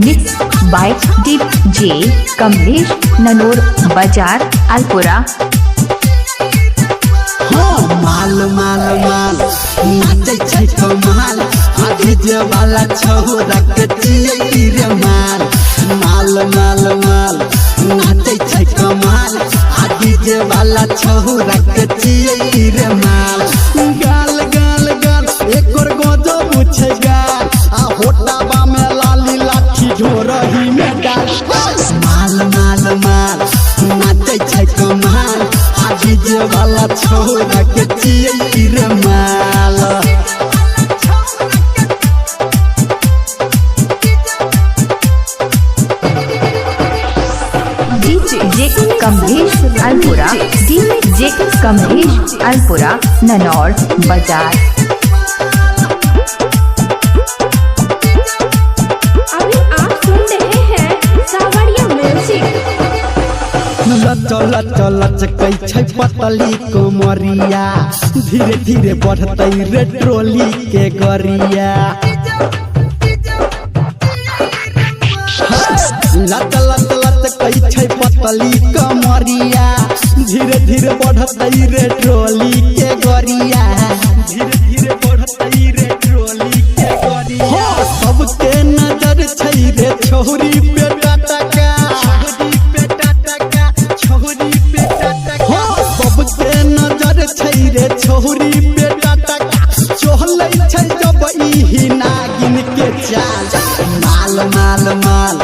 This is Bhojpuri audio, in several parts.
Mix by DJ Kamlesh Nanaur Bazar Alpura. माल माल माल नाचे छै कमाल आगे जे वाला छोरा के चिए रे माल माल माल माल नाचे छै कमाल आगे जे वाला छोरा के चिए रे माल गाल गाल गाल एक और गोजो पूछे गाल आ होटाबा में लाली लाठी ढोरही में डाल माल माल माल नाचे छै कमाल आगे जे वाला छोरा के चिए रे माल। DJ कमलेश अलपुरा DJ कमलेश अलपुरा ननौर बाजार। अभी आप सुन रहे हैं सावरिया म्यूजिक। लच लच लचकै छै पतली कोमरिया धीरे धीरे बढ़तै रे ट्रोली के गरिया लच लच लचकै छै पतली कोमरिया धीरे धीरे बढ़तै रे ट्रोली के गरिया धीरे धीरे बढ़तै रे ट्रोली के गरिया सबके नजर छै रे छोरी पे टटका सबके नजर छै रे छोरी बेटा टका चोहलै छै जब ई नागिन के चाल माल माल माल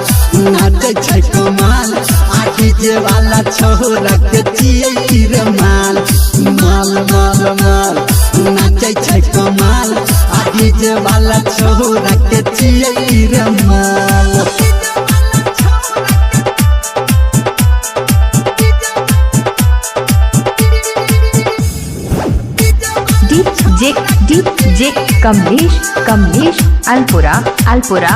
नाचे छै कमाल आखी जे वाला छोरा के चिए रे माल माल माल माल नाचे छै कमाल आखी जे वाला छोरा के चिए रे माल। DJ कमलेश अलपुरा अलपुरा।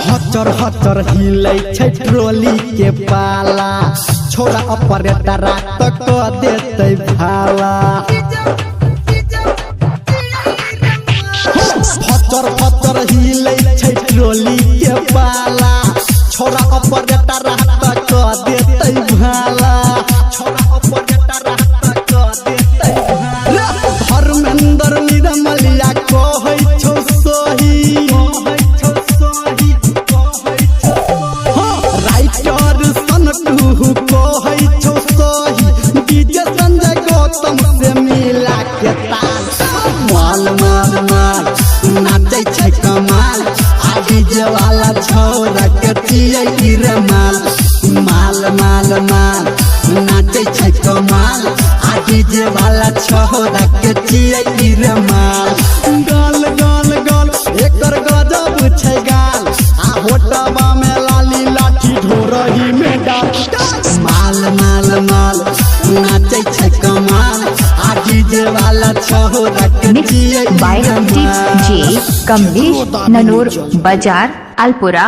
हचर हचर हिलै छै ट्रोली के पाला छोरा ऑपरेटर तक देतै भाला हचर हचर हिलै छै ट्रोली के पाला छोरा ऑपरेटर तक देतै भाला छोरा ऑपरेटर तक देतै भाला धर्मेंद्र निरमलिया कहै छौ सही राइटर सनटू कहै छौ सही डीजे संजय गौतम से मिला के ताल माल माल माल नाचे छै कमाल आगे जे वाला छोरा के चिए रे माल माल माल माल नाचे छै कमाल आगे जे वाला छोरा के चिए रे माल गाल गाल गाल एकर गजब छै गाल आ होटबा में लाली लाठी ढोरही में डाल माल माल माल नाचे छै कमाल आगे जे वाला छोरा के चिए बाय DJ कमलेश ननौर बाजार अलपुरा।